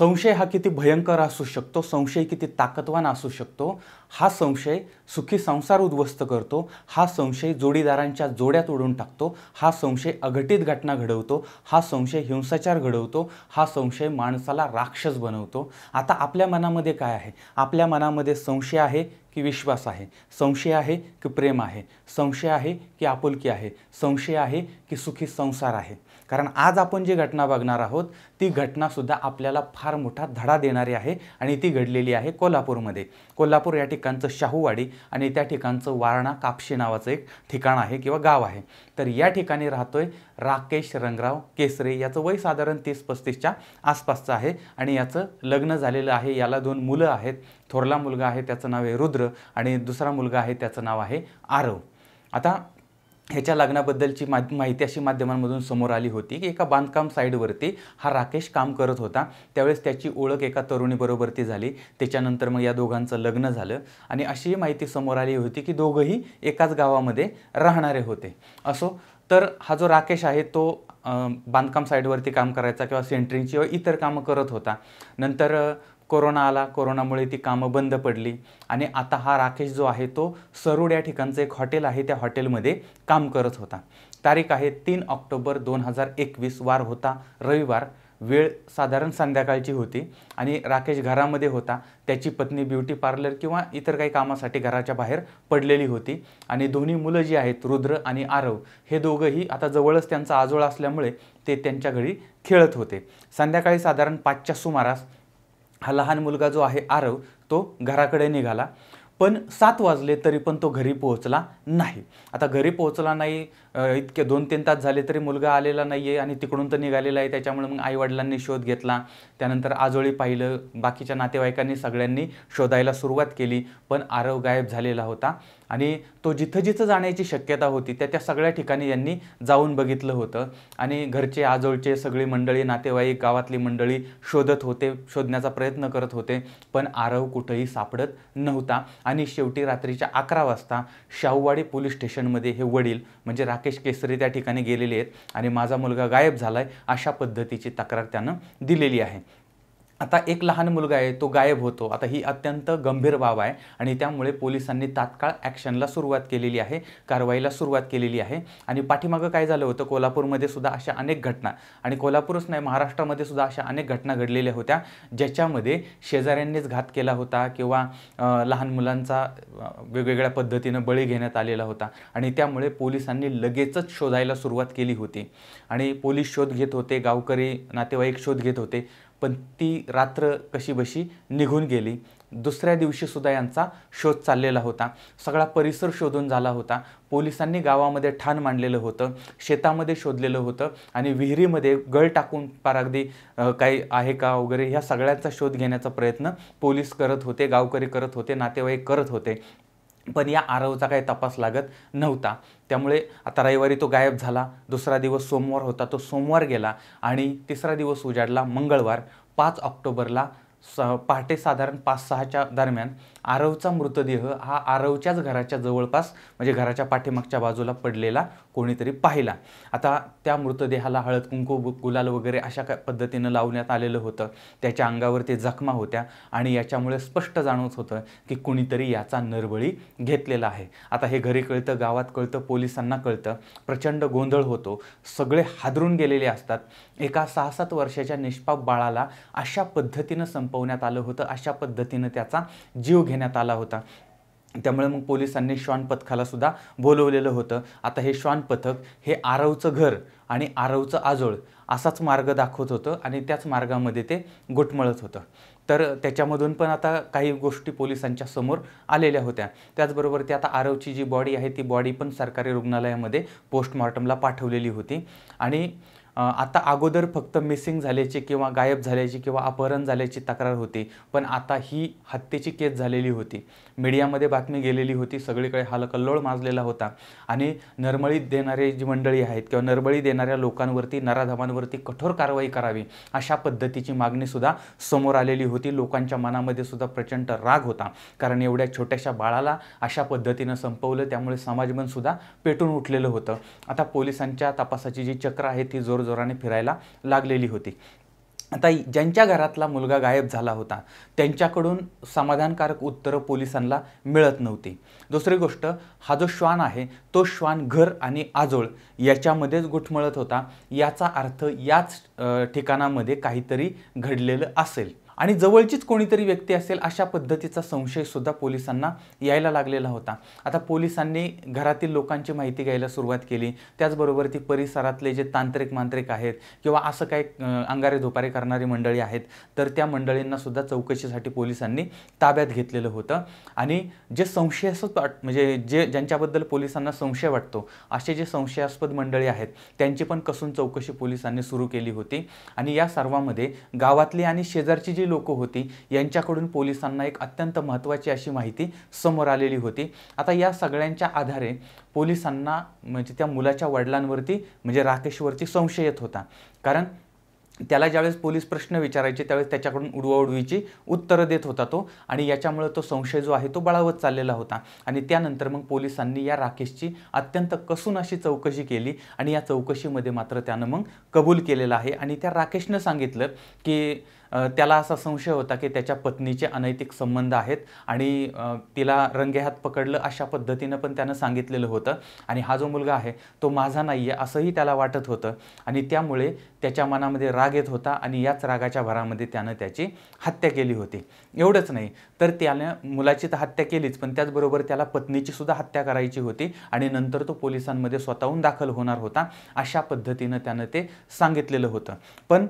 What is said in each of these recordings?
संशय हा किती भयंकर असू शकतो, संशय किती ताकदवान असू शकतो, हा संशय सुखी संसार उद्ध्वस्त करतो, हा संशय जोडीदारांच्या जोड्या तोडून टाकतो, हा संशय अघटित घटना घडवतो, हा संशय हिंसाचार घडवतो, हा संशय माणसाला राक्षस बनवतो। आता आपल्या मनामध्ये काय आहे? आपल्या मनामध्ये संशय आहे की विश्वास आहे, संशय आहे की प्रेम आहे, संशय आहे की आपुलकी आहे, संशय आहे की सुखी संसार आहे? कारण आज आपण जी घटना बघणार आहोत ती घटनासुद्धा आपल्याला फार मोठा धडा देणारी आहे आणि ती घडलेली आहे कोल्हापूरमध्ये। कोल्हापूर या ठिकाणचं शाहूवाडी आणि त्या ठिकाणचं वारणा कापशी नावाचं एक ठिकाण आहे किंवा गाव आहे। तर या ठिकाणी राहतोय राकेश रंगराव केसरे। याचं वय साधारण 30-35च्या आसपासचं आहे आणि याचं लग्न झालेलं आहे। याला 2 मुलं आहेत। थोरला मुलगा आहे त्याचं नाव आहे रुद्र आणि दुसरा मुलगा आहे त्याचं नाव आहे आरव। आता ह्याच्या लग्नाबद्दलची माहिती अशी माध्यमांमधून समोर आली होती की एका बांधकाम साईडवरती हा राकेश काम करत होता। त्यावेळेस त्याची ओळख एका तरुणीबरोबर ती झाली। त्याच्यानंतर मग या दोघांचं लग्न झालं आणि अशी माहिती समोर आली होती की दोघंही एकाच गावामध्ये राहणारे होते। असो, तर हा जो राकेश आहे तो बांधकाम साईडवरती काम करायचा किंवा सेंटरिंगची व इतर कामं करत होता। नंतर कोरोना आला, कोरोनामुळे ती कामं बंद पडली आणि आता हा राकेश जो आहे तो सरूड या ठिकाणचं एक हॉटेल आहे त्या हॉटेलमध्ये काम करत होता। तारीख आहे 3 ऑक्टोबर 2021, वार होता रविवार, वेळ साधारण संध्याकाळची होती आणि राकेश घरामध्ये होता। त्याची पत्नी ब्युटी पार्लर किंवा इतर काही कामासाठी घराच्या बाहेर पडलेली होती आणि दोन्ही मुलं जी आहेत रुद्र आणि आरव हे दोघंही आता जवळच त्यांचा आजोळ असल्यामुळे ते त्यांच्या घरी खेळत होते। संध्याकाळी साधारण 5च्या सुमारास हा लहान मुलगा जो आहे आरव तो घराकडे निघाला, पण 7 वाजले तरी पण तो घरी पोहोचला नाही। आता घरी पोहोचला नाही, इतके 2-3 तास झाले तरी मुलगा आलेला नाही आहे आणि तिकडून तर निघालेला आहे। त्याच्यामुळे मग आईवडिलांनी शोध घेतला, त्यानंतर आजोळी पाहिलं, बाकीच्या नातेवाईकांनी सगळ्यांनी शोधायला सुरुवात केली, पण आरव गायब झालेला होता आणि तो जिथं जिथं जाण्याची शक्यता होती त्या त्या सगळ्या ठिकाणी यांनी जाऊन बघितलं होतं आणि घरचे आजोळचे सगळी मंडळी, नातेवाईक, गावातली मंडळी शोधत होते, शोधण्याचा प्रयत्न करत होते, पण आरव कुठंही सापडत नव्हता। आणि शेवटी रात्रीच्या 11 वाजता शाहूवाडी पोलीस स्टेशनमध्ये हे वडील म्हणजे राकेश केसरे त्या ठिकाणी गेलेले आहेत आणि माझा मुलगा गायब झालाय अशा पद्धतीची तक्रार त्यानं दिलेली आहे। आता एक लहान मुलगा आहे तो गायब होतो, आता ही अत्यंत गंभीर बाब आहे आणि त्यामुळे पोलिसांनी तात्काळ ॲक्शनला सुरुवात केलेली आहे, कारवाईला सुरुवात केलेली आहे। आणि पाठीमागं काय झालं होतं, कोल्हापूरमध्ये सुद्धा अशा अनेक घटना, आणि कोल्हापूरच नाही महाराष्ट्रामध्ये सुद्धा अशा अनेक घटना घडलेल्या होत्या ज्याच्यामध्ये शेजाऱ्यांनीच घात केला होता किंवा लहान मुलांचा वेगवेगळ्या पद्धतीनं बळी घेण्यात आलेला होता आणि त्यामुळे पोलिसांनी लगेचच शोधायला सुरुवात केली होती आणि पोलीस शोध घेत होते, गावकरी नातेवाईक शोध घेत होते, पण ती रात्र कशीबशी निघून गेली। दुसऱ्या दिवशी सुद्धा यांचा शोध चाललेला होता, सगळा परिसर शोधून झाला होता। पोलिसांनी गावामध्ये ठाण मांडलेलं होतं, शेतामध्ये शोधलेलं होतं आणि विहिरीमध्ये गळ टाकून पार अगदी काही आहे का वगैरे ह्या सगळ्यांचा शोध घेण्याचा प्रयत्न पोलीस करत होते, गावकरी करत होते, नातेवाईक करत होते, पण या आरवचा काही तपास लागत नव्हता। त्यामुळे आता रविवारी तो गायब झाला, दुसरा दिवस सोमवार होता, तो सोमवार गेला आणि तिसरा दिवस उजाडला मंगळवार 5 ऑक्टोबरला पहाटे साधारण 5-6च्या दरम्यान आरवचा मृतदेह हा आरवच्याच घराच्या जवळपास म्हणजे घराच्या पाठीमागच्या बाजूला पडलेला कोणीतरी पाहिला। आता त्या मृतदेहाला हळद कुंकू गुलाल वगैरे अशा पद्धतीनं लावण्यात आलेलं होतं, त्याच्या अंगावरती जखमा होत्या आणि याच्यामुळे स्पष्ट जाणवत होतं की कुणीतरी याचा नरबळी घेतलेला आहे। आता हे घरी कळतं, गावात कळतं, पोलिसांना कळतं, प्रचंड गोंधळ होतो, सगळे हादरून गेलेले असतात। एका 6-7 वर्षाच्या निष्पाप बाळाला अशा पद्धतीनं संपवण्यात आलं होतं, अशा पद्धतीनं त्याचा जीव घेण्यात आला होता। त्यामुळे मग पोलिसांनी श्वान पथकाला सुद्धा बोलवलेलं होतं। आता हे श्वान पथक हे आरवचं घर आणि आरवचं आजोळ असाच मार्ग दाखवत होतं आणि त्याच मार्गामध्ये ते घुटमळत होतं। तर त्याच्यामधून पण आता काही गोष्टी पोलिसांच्या समोर आलेल्या होत्या। त्याचबरोबर ती आता आरवची जी बॉडी आहे ती बॉडी पण सरकारी रुग्णालयामध्ये पोस्टमॉर्टमला पाठवलेली होती आणि आता अगोदर फक्त मिसिंग झाल्याची किंवा गायब झाल्याची किंवा अपहरण झाल्याची तक्रार होती, पण आता ही हत्येची केस झालेली होती। मीडियामध्ये बातमी गेलेली होती, सगळीकडे हलकल्लोळ माजलेला होता आणि नरबळी देणारे जी मंडळी आहेत किंवा नरबळी देणाऱ्या लोकांवरती, नराधमांवरती कठोर कारवाई करावी अशा पद्धतीची मागणीसुद्धा समोर आलेली होती। लोकांच्या मनामध्ये सुद्धा प्रचंड राग होता, कारण एवढ्या छोट्याशा बाळाला अशा पद्धतीनं संपवलं, त्यामुळे समाजमनसुद्धा पेटून उठलेलं होतं। आता पोलिसांच्या तपासाची जी चक्र आहे ती जोराने फिरायला लागलेली होती। आता ज्यांच्या घरातला मुलगा गायब झाला होता त्यांच्याकडून समाधानकारक उत्तरं पोलिसांना मिळत नव्हती. दुसरी गोष्ट, हा जो श्वान आहे तो श्वान घर आणि आजोळ याच्यामध्येच घुटमळत होता. याचा अर्थ याच ठिकाणामध्ये काहीतरी घडलेलं असेल आणि जवळचीच कोणीतरी व्यक्ती असेल अशा पद्धतीचा संशयसुद्धा पोलिसांना यायला लागलेला होता. आता पोलिसांनी घरातील लोकांची माहिती घ्यायला सुरुवात केली. त्याचबरोबर ती परिसरातले जे तांत्रिक मांत्रिक आहेत किंवा असं काही अंगारे धुपारे करणारी मंडळी आहेत तर त्या मंडळींनासुद्धा चौकशीसाठी पोलिसांनी ताब्यात घेतलेलं होतं. आणि जे संशयास्पद म्हणजे ज्यांच्याबद्दल पोलिसांना संशय वाटतो असे जे संशयास्पद मंडळी आहेत त्यांची पण कसून चौकशी पोलिसांनी सुरू केली होती. आणि या सर्वांमध्ये गावातली आणि शेजारची जी लोक होती यांच्याकडून पोलिसांना एक अत्यंत महत्त्वाची अशी माहिती समोर आलेली होती. आता या सगळ्यांच्या आधारे पोलिसांना म्हणजे त्या मुलाच्या वडिलांवरती म्हणजे राकेशवरती संशय येत होता. कारण त्याला ज्यावेळेस पोलीस प्रश्न विचारायचे त्यावेळेस त्याच्याकडून उडवाउडवीची उत्तरं देत होता तो आणि याच्यामुळे तो संशय जो आहे तो बळावत चाललेला होता. आणि त्यानंतर मग पोलिसांनी या राकेशची अत्यंत कसून अशी चौकशी केली आणि या चौकशीमध्ये मात्र त्यानं मग कबूल केलेलं आहे. आणि त्या राकेशनं सांगितलं की त्याला असा संशय होता की त्याच्या पत्नीचे अनैतिक संबंध आहेत आणि तिला रंगेहात पकडलं अशा पद्धतीनं पण त्यानं सांगितलेलं होतं. आणि हा जो मुलगा आहे तो माझा नाही आहे असंही त्याला वाटत होतं आणि त्यामुळे त्याच्या मनामध्ये राग येत होता आणि याच रागाच्या भरामध्ये त्यानं त्याची हत्या केली होती. एवढंच नाही तर त्यानं मुलाची तर हत्या केलीच पण त्याचबरोबर त्याला पत्नीची सुद्धा हत्या करायची होती आणि नंतर तो पोलिसांमध्ये स्वतःहून दाखल होणार होता अशा पद्धतीनं त्यानं ते सांगितलेलं होतं. पण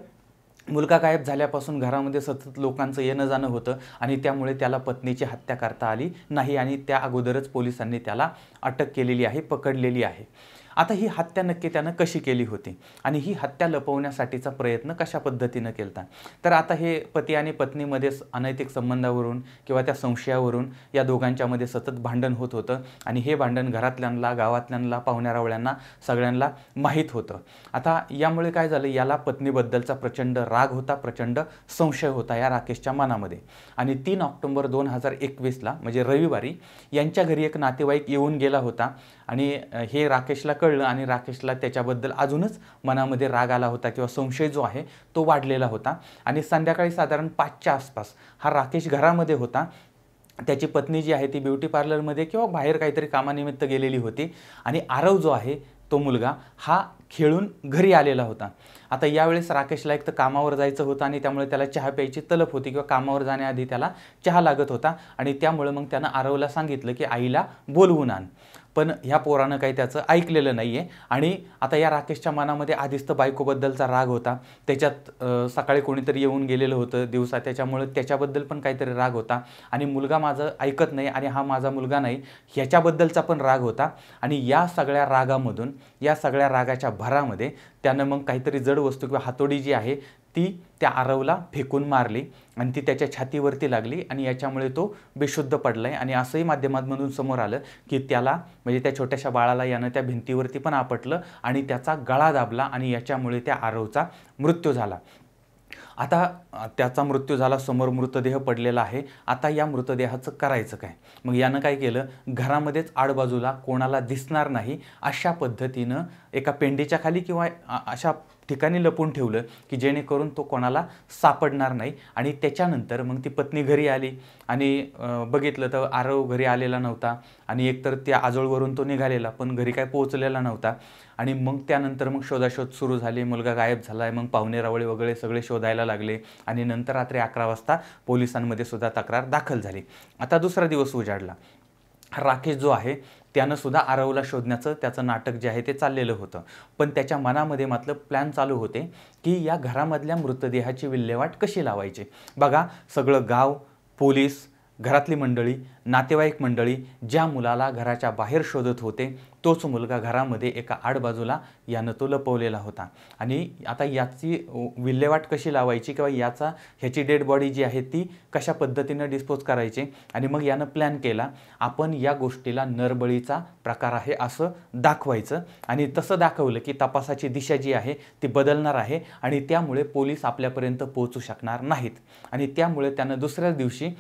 मुलगा गायब झाल्यापासून घरामध्ये सतत लोकांचं येणं जाणं होतं आणि त्यामुळे त्याला पत्नीची हत्या करता आली नाही आणि त्या अगोदरच पोलिसांनी त्याला अटक केलेली आहे, पकडलेली आहे. आता ही हत्या नक्की त्यानं कशी केली होती आणि ही हत्या लपवण्यासाठीचा प्रयत्न कशा पद्धतीनं केला तर आता हे पती आणि पत्नीमध्ये अनैतिक संबंधावरून किंवा त्या संशयावरून या दोघांच्यामध्ये सतत भांडण होत होतं आणि हे भांडण घरातल्यांना, गावातल्यांना, पाहुण्यारावळ्यांना सगळ्यांना माहीत होतं. आता यामुळे काय झालं, याला पत्नीबद्दलचा प्रचंड राग होता, प्रचंड संशय होता या राकेशच्या मनामध्ये. आणि 3 ऑक्टोबर 2021ला म्हणजे रविवारी यांच्या घरी एक नातेवाईक येऊन गेला होता आणि हे राकेशला कळलं आणि राकेशला त्याच्याबद्दल अजूनच मनामध्ये राग आला होता किंवा संशय जो आहे तो वाढलेला होता. आणि संध्याकाळी साधारण 5च्या आसपास हा राकेश घरामध्ये होता. त्याची पत्नी जी आहे ती ब्युटी पार्लरमध्ये किंवा बाहेर काहीतरी कामानिमित्त गेलेली होती आणि आरव जो आहे तो मुलगा हा खेळून घरी आलेला होता. आता यावेळेस राकेशला एक तर कामावर जायचं होतं आणि त्यामुळे त्याला चहा प्यायची तलप होती किंवा कामावर जाण्याआधी त्याला चहा लागत होता आणि त्यामुळे मग त्यानं आरवला सांगितलं की आईला बोलवून आण. पण ह्या पोरानं काही त्याचं ऐकलेलं नाही आहे. आणि आता या राकेशच्या मनामध्ये आधीच तर बायकोबद्दलचा राग होता, त्याच्यात सकाळी कोणीतरी येऊन गेलेलं होतं दिवसा त्याच्यामुळे त्याच्याबद्दल पण काहीतरी राग होता आणि मुलगा माझं ऐकत नाही आणि हा माझा मुलगा नाही ह्याच्याबद्दलचा पण राग होता. आणि या सगळ्या रागामधून, या सगळ्या रागाच्या भरामध्ये त्यानं मग काहीतरी जड वस्तू किंवा हातोडी जी आहे ती त्या आरवला फेकून मारली आणि ती त्याच्या छातीवरती लागली आणि याच्यामुळे तो बेशुद्ध पडलाय. आणि असंही माध्यमांमधून समोर आलं की त्याला म्हणजे त्या छोट्याशा बाळाला यानं त्या भिंतीवरती पण आपटलं आणि त्याचा गळा दाबला आणि याच्यामुळे त्या आरवचा मृत्यू झाला. आता त्याचा मृत्यू झाला, समोर मृतदेह पडलेला आहे. आता या मृतदेहाचं करायचं काय? मग यानं काय केलं, घरामध्येच आडबाजूला कोणाला दिसणार नाही अशा पद्धतीनं एका पेंडीच्या खाली किंवा अशा ठिकाणी लपून ठेवलं की जेणेकरून तो कोणाला सापडणार नाही. आणि त्याच्यानंतर मग ती पत्नी घरी आली आणि बघितलं तर आरव घरी आलेला नव्हता आणि एकतर त्या आजोळवरून तो निघालेला पण घरी काय पोहोचलेला नव्हता. आणि मग त्यानंतर मग शोधाशोध सुरू झाली, मुलगा गायब झाला आहे. मग पाहुणे रावळे वगैरे सगळे शोधायला लागले आणि नंतर रात्री 11 वाजता पोलिसांमध्ये सुद्धा तक्रार दाखल झाली. आता दुसरा दिवस उजाडला. राकेश जो आहे त्यानं सुद्धा आरवला शोधण्याचं त्याचं नाटक जे आहे ते चाललेलं होतं. पण त्याच्या मनामध्ये मात्र प्लॅन चालू होते की या घरामधल्या मृतदेहाची विल्हेवाट कशी लावायची. बघा, सगळं गाव, पोलीस, घरातली मंडळी, नातेवाईक मंडळी ज्या मुलाला घराच्या बाहेर शोधत होते तोच मुलगा घरामध्ये एका आडबाजूला यानं तो लपवलेला होता. आणि आता याची विल्हेवाट कशी लावायची किंवा ह्याची डेड बॉडी जी आहे ती कशा पद्धतीनं डिस्पोज करायची. आणि मग यानं प्लॅन केला, आपण या गोष्टीला नरबळीचा प्रकार आहे असं दाखवायचं आणि तसं दाखवलं की तपासाची दिशा जी आहे ती बदलणार आहे आणि त्यामुळे पोलीस आपल्यापर्यंत पोहोचू शकणार नाहीत. आणि त्यामुळे त्यानं दुसऱ्याच दिवशी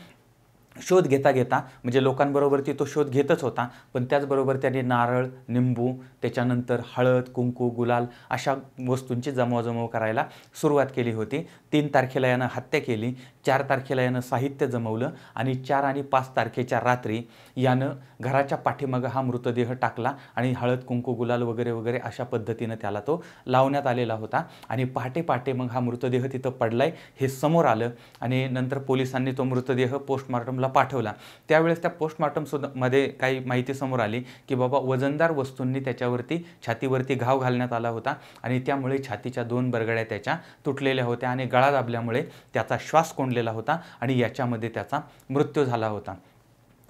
शोध घेता घेता म्हणजे लोकांबरोबर ती तो शोध घेतच होता, पण त्याचबरोबर त्याने नारळ, निंबू, त्याच्यानंतर हळद, कुंकू, गुलाल अशा वस्तूंची जमवाजमव करायला सुरुवात केली होती. 3 तारखेला यानं हत्या केली, 4 तारखेला यानं साहित्य जमवलं आणि 4 आणि 5 तारखेच्या रात्री यानं घराच्या पाठीमागं हा मृतदेह टाकला आणि हळद, कुंकू, गुलाल वगैरे वगैरे अशा पद्धतीनं त्याला तो लावण्यात आलेला होता. आणि पहाटे पहाटे मग हा मृतदेह तिथं पडलाय हे समोर आलं आणि नंतर पोलिसांनी तो मृतदेह पोस्टमॉर्टमला पाठवला. त्यावेळेस त्या पोस्टमॉर्टम मध्ये काही माहिती समोर आली की बाबा वजनदार वस्तूंनी त्याच्यावरती छातीवरती घाव घालण्यात आला होता आणि त्यामुळे छातीच्या 2 बरगड्या त्याच्या तुटलेल्या होत्या आणि गळा दाबल्यामुळे त्याचा श्वास कोंडलेला होता आणि याच्यामध्ये त्याचा मृत्यू झाला होता.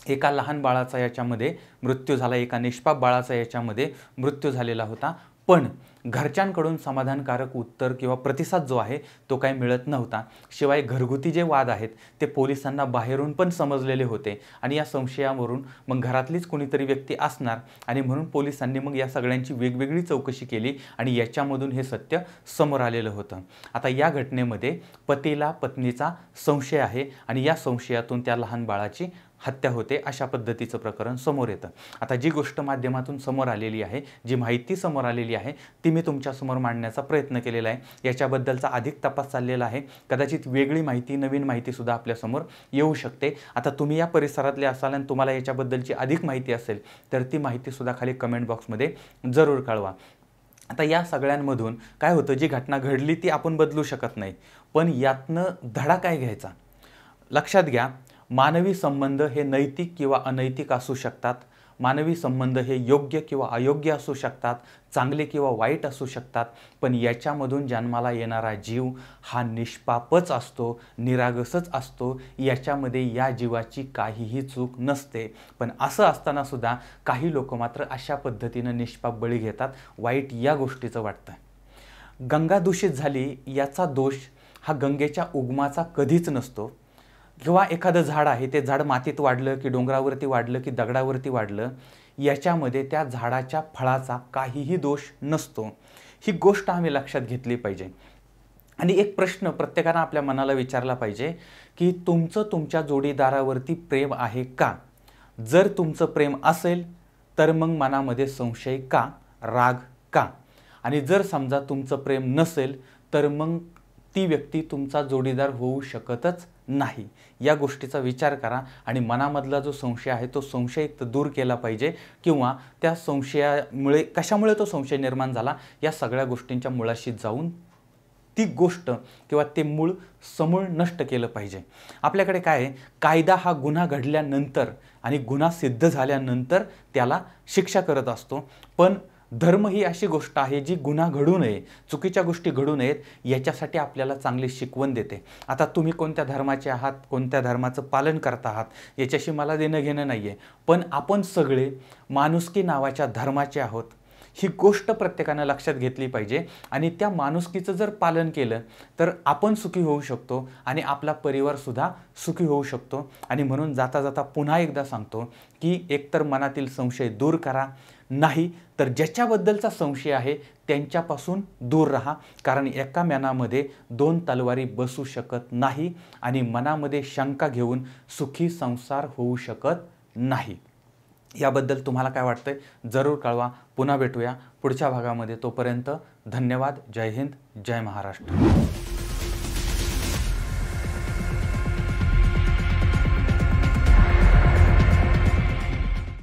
एका लहान बाळाचा याच्यामध्ये मृत्यू झाला, एका निष्पाप बाळाचा याच्यामध्ये मृत्यू झालेला होता. पण घरच्यांकडून समाधानकारक उत्तर किंवा प्रतिसाद जो आहे तो काही मिळत नव्हता. शिवाय घरगुती जे वाद आहेत ते पोलिसांना बाहेरून पण समजलेले होते आणि या संशयावरून मग घरातलीच कोणीतरी व्यक्ती असणार आणि म्हणून पोलिसांनी मग या सगळ्यांची वेगवेगळी चौकशी केली आणि याच्यामधून हे सत्य समोर आलेलं होतं. आता या घटनेमध्ये पतीला पत्नीचा संशय आहे आणि या संशयातून त्या लहान बाळाची हत्या होते अशा पद्धतीचं प्रकरण समोर येतं. आता जी गोष्ट माध्यमातून समोर आलेली आहे, जी माहिती समोर आलेली आहे ती मी तुमच्यासमोर मांडण्याचा प्रयत्न केलेला आहे. याच्याबद्दलचा अधिक तपास चाललेला आहे. कदाचित वेगळी माहिती, नवीन माहितीसुद्धा आपल्यासमोर येऊ शकते. आता तुम्ही या परिसरातले असाल आणि तुम्हाला याच्याबद्दलची अधिक माहिती असेल तर ती माहितीसुद्धा खाली कमेंट बॉक्समध्ये जरूर कळवा. आता या सगळ्यांमधून काय होतं, जी घटना घडली ती आपण बदलू शकत नाही, पण यातनं धडा काय घ्यायचा? लक्षात घ्या, मानवी संबंध हे नैतिक किंवा अनैतिक असू शकतात. मानवी संबंध हे योग्य किंवा अयोग्य असू शकतात, चांगले किंवा वाईट असू शकतात. पण याच्यामधून जन्माला येणारा जीव हा निष्पापच असतो, निरागसच असतो. याच्यामध्ये या जीवाची काहीही चूक नसते. पण असं असताना सुद्धा काही लोक मात्र अशा पद्धतीनं निष्पाप बळी घेतात. वाईट या गोष्टीचं वाटतं. गंगा दूषित झाली याचा दोष हा गंगेच्या उगमाचा कधीच नसतो. किंवा एखादं झाड आहे, ते झाड मातीत वाढलं की डोंगरावरती वाढलं की दगडावरती वाढलं, याच्यामध्ये त्या झाडाच्या फळाचा काहीही दोष नसतो. ही गोष्ट आम्ही लक्षात घेतली पाहिजे. आणि एक प्रश्न प्रत्येकानं आपल्या मनाला विचारला पाहिजे की तुमचं तुमच्या जोडीदारावरती प्रेम आहे का? जर तुमचं प्रेम असेल तर मग मनामध्ये संशय का, राग का? आणि जर समजा तुमचं प्रेम नसेल तर मग ती व्यक्ती तुमचा जोडीदार होऊ शकतच नाही. या गोष्टीचा विचार करा आणि मनामधला जो संशय आहे तो संशय दूर केला पाहिजे किंवा त्या संशयामुळे कशामुळे तो संशय निर्माण झाला या सगळ्या गोष्टींच्या मुळाशी जाऊन ती गोष्ट किंवा ते मूळ समूळ नष्ट केलं पाहिजे. आपल्याकडे काय आहे, कायदा हा गुन्हा घडल्यानंतर आणि गुन्हा सिद्ध झाल्यानंतर त्याला शिक्षा करत असतो. पण धर्म ही अशी गोष्ट आहे जी गुन्हा घडू नये, चुकीच्या गोष्टी घडू नयेत याच्यासाठी आपल्याला चांगली शिकवण देते. आता तुम्ही कोणत्या धर्माचे आहात, कोणत्या धर्माचं पालन करत आहात याच्याशी मला देणं घेणं नाही आहे. पण आपण सगळे माणुसकी नावाच्या धर्माचे आहोत. ही गोष्ट प्रत्येकानं लक्षात घेतली पाहिजे आणि त्या माणुसकीचं जर पालन केलं तर आपण सुखी होऊ शकतो आणि आपला परिवारसुद्धा सुखी होऊ शकतो. आणि म्हणून जाता जाता पुन्हा एकदा सांगतो की एकतर मनातील संशय दूर करा, नाही तर ज्याच्याबद्दलचा संशय आहे त्यांच्यापासून दूर राहा. कारण एका मनामध्ये 2 तलवारी बसू शकत नाही आणि मनामध्ये शंका घेऊन सुखी संसार होऊ शकत नाही. याबद्दल तुम्हाला काय वाटतंय जरूर कळवा. पुन्हा भेटूया पुढच्या भागामध्ये. तोपर्यंत धन्यवाद. जय हिंद, जय महाराष्ट्र.